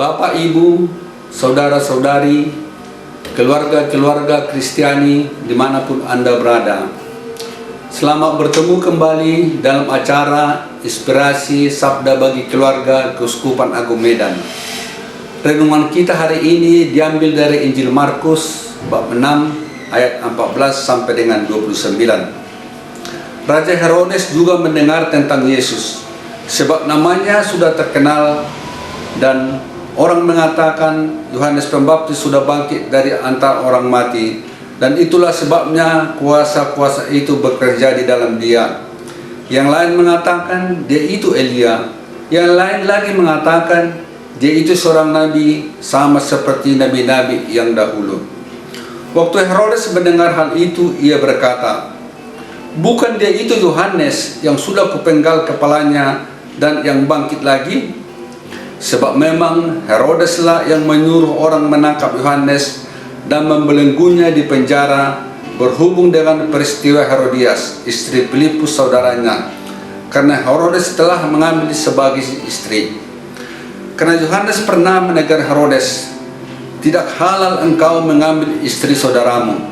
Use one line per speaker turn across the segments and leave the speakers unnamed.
Bapak, Ibu, saudara-saudari, keluarga-keluarga Kristiani dimanapun Anda berada. Selamat bertemu kembali dalam acara Inspirasi Sabda bagi Keluarga Keuskupan Agung Medan. Renungan kita hari ini diambil dari Injil Markus bab 6 ayat 14 sampai dengan 29. Raja Herodes juga mendengar tentang Yesus, sebab namanya sudah terkenal dan orang mengatakan Yohanes Pembaptis sudah bangkit dari antara orang mati, dan itulah sebabnya kuasa-kuasa itu bekerja di dalam dia. Yang lain mengatakan dia itu Elia, yang lain lagi mengatakan dia itu seorang nabi sama seperti nabi-nabi yang dahulu. Waktu Herodes mendengar hal itu, ia berkata, "Bukan dia itu Yohanes yang sudah kupenggal kepalanya dan yang bangkit lagi?" Sebab memang Herodeslah yang menyuruh orang menangkap Yohanes dan membelenggunya di penjara berhubung dengan peristiwa Herodias, istri Filipus saudaranya, karena Herodes telah mengambil sebagai istri. Karena Yohanes pernah menegur Herodes, "Tidak halal engkau mengambil istri saudaramu."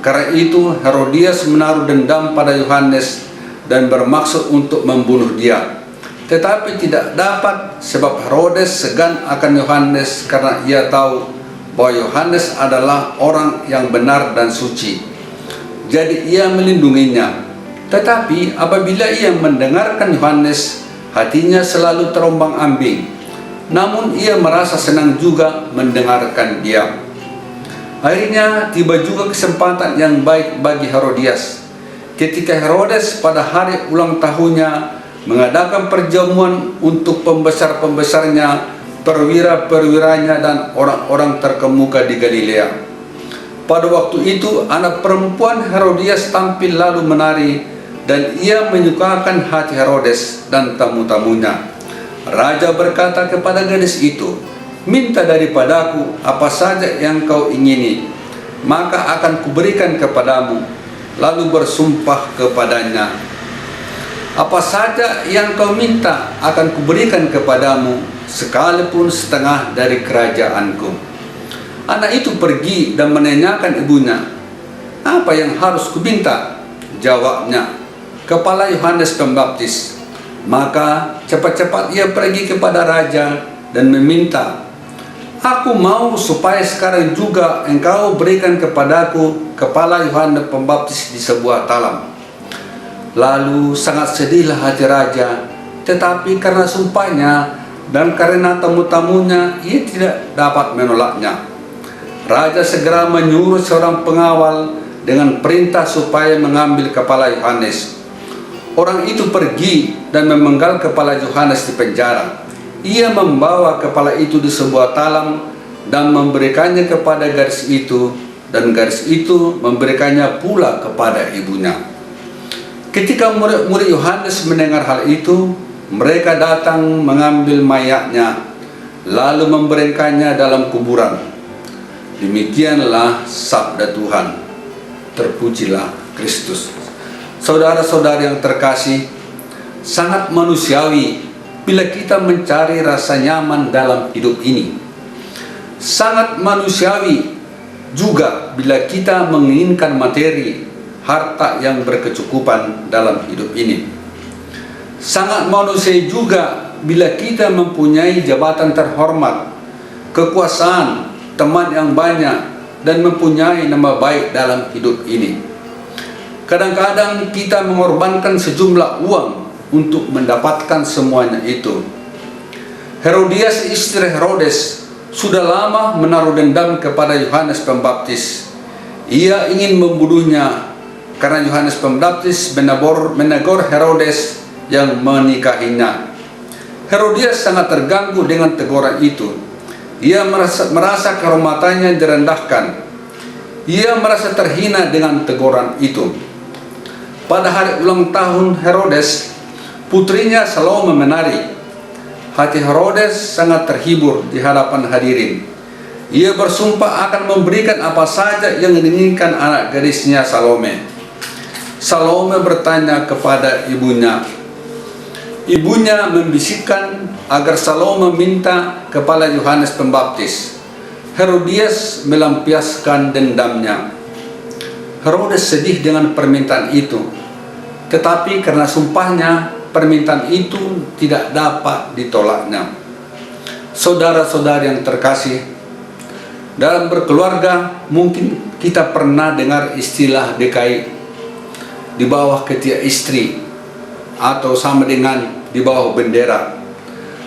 Karena itu Herodias menaruh dendam pada Yohanes dan bermaksud untuk membunuh dia. Tetapi tidak dapat, sebab Herodes segan akan Yohanes karena ia tahu bahwa Yohanes adalah orang yang benar dan suci. Jadi ia melindunginya. Tetapi apabila ia mendengarkan Yohanes, hatinya selalu terombang-ambing. Namun ia merasa senang juga mendengarkan dia. Akhirnya tiba juga kesempatan yang baik bagi Herodias. Ketika Herodes pada hari ulang tahunnya mengadakan perjamuan untuk pembesar-pembesarnya, perwira-perwiranya, dan orang-orang terkemuka di Galilea. Pada waktu itu anak perempuan Herodias tampil lalu menari, dan ia menyukakan hati Herodes dan tamu-tamunya. Raja berkata kepada gadis itu, "Minta daripadaku apa saja yang kau ingini, maka akan kuberikan kepadamu." Lalu bersumpah kepadanya, "Apa saja yang kau minta akan kuberikan kepadamu, sekalipun setengah dari kerajaanku." Anak itu pergi dan menanyakan ibunya, "Apa yang harus kubinta?" Jawabnya, "Kepala Yohanes Pembaptis." Maka cepat-cepat ia pergi kepada raja dan meminta, "Aku mau supaya sekarang juga engkau berikan kepadaku kepala Yohanes Pembaptis di sebuah talam." Lalu sangat sedihlah hati raja, tetapi karena sumpahnya dan karena tamu-tamunya, ia tidak dapat menolaknya. Raja segera menyuruh seorang pengawal dengan perintah supaya mengambil kepala Yohanes. Orang itu pergi dan memenggal kepala Yohanes di penjara. Ia membawa kepala itu di sebuah talam dan memberikannya kepada gadis itu, dan gadis itu memberikannya pula kepada ibunya. Ketika murid-murid Yohanes mendengar hal itu, mereka datang mengambil mayatnya, lalu memberingkannya dalam kuburan. Demikianlah sabda Tuhan. Terpujilah Kristus. Saudara-saudari yang terkasih, sangat manusiawi bila kita mencari rasa nyaman dalam hidup ini. Sangat manusiawi juga bila kita menginginkan materi, harta yang berkecukupan dalam hidup ini. Sangat manusiawi juga bila kita mempunyai jabatan terhormat, kekuasaan, teman yang banyak, dan mempunyai nama baik dalam hidup ini. Kadang-kadang kita mengorbankan sejumlah uang untuk mendapatkan semuanya itu. Herodias, istri Herodes, sudah lama menaruh dendam kepada Yohanes Pembaptis. Ia ingin membunuhnya karena Yohanes Pembaptis menegur Herodes yang menikahinya. Herodias sangat terganggu dengan teguran itu. Ia merasa kehormatannya direndahkan. Ia merasa terhina dengan teguran itu. Pada hari ulang tahun Herodes, putrinya Salome menari. Hati Herodes sangat terhibur di hadapan hadirin. Ia bersumpah akan memberikan apa saja yang diinginkan anak gadisnya Salome. Salome bertanya kepada ibunya, Ibunya membisikkan agar Salome meminta kepala Yohanes Pembaptis. Herodias melampiaskan dendamnya. Herodes sedih dengan permintaan itu, tetapi karena sumpahnya, permintaan itu tidak dapat ditolaknya. Saudara-saudari yang terkasih, dalam berkeluarga mungkin kita pernah dengar istilah DKI, di bawah ketiak istri, atau sama dengan di bawah bendera.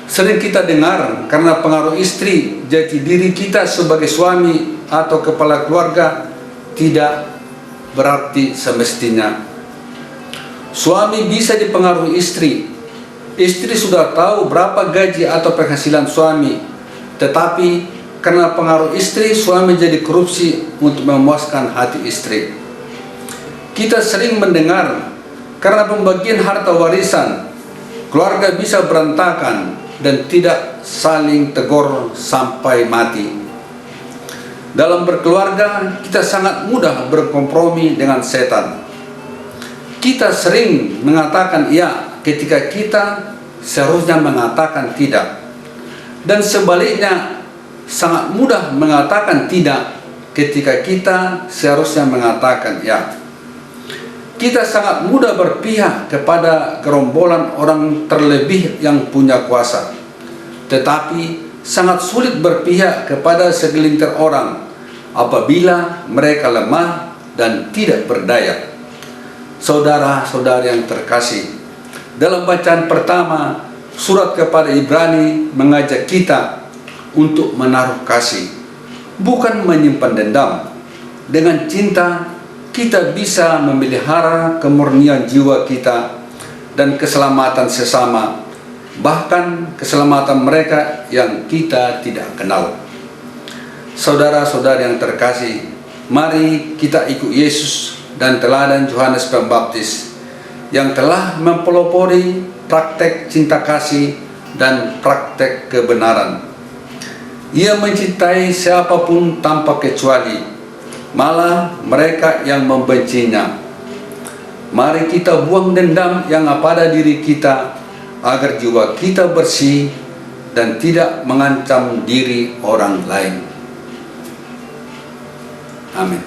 Sering kita dengar karena pengaruh istri, jati diri kita sebagai suami atau kepala keluarga tidak berarti semestinya. Suami bisa dipengaruhi istri. Istri sudah tahu berapa gaji atau penghasilan suami, tetapi karena pengaruh istri, suami jadi korupsi untuk memuaskan hati istri. Kita sering mendengar karena pembagian harta warisan, keluarga bisa berantakan dan tidak saling tegur sampai mati. Dalam berkeluarga, kita sangat mudah berkompromi dengan setan. Kita sering mengatakan iya ketika kita seharusnya mengatakan tidak. Dan sebaliknya, sangat mudah mengatakan tidak ketika kita seharusnya mengatakan ya. Kita sangat mudah berpihak kepada gerombolan orang terlebih yang punya kuasa, tetapi sangat sulit berpihak kepada segelintir orang apabila mereka lemah dan tidak berdaya. Saudara-saudari yang terkasih, dalam bacaan pertama, surat kepada Ibrani mengajak kita untuk menaruh kasih, bukan menyimpan dendam. Dengan cinta, kita bisa memelihara kemurnian jiwa kita dan keselamatan sesama, bahkan keselamatan mereka yang kita tidak kenal. Saudara-saudari yang terkasih, mari kita ikut Yesus dan teladan Yohanes Pembaptis yang telah mempelopori praktek cinta kasih dan praktek kebenaran. Ia mencintai siapapun tanpa kecuali, malah mereka yang membencinya. Mari kita buang dendam yang pada diri kita agar jiwa kita bersih dan tidak mengancam diri orang lain. Amin.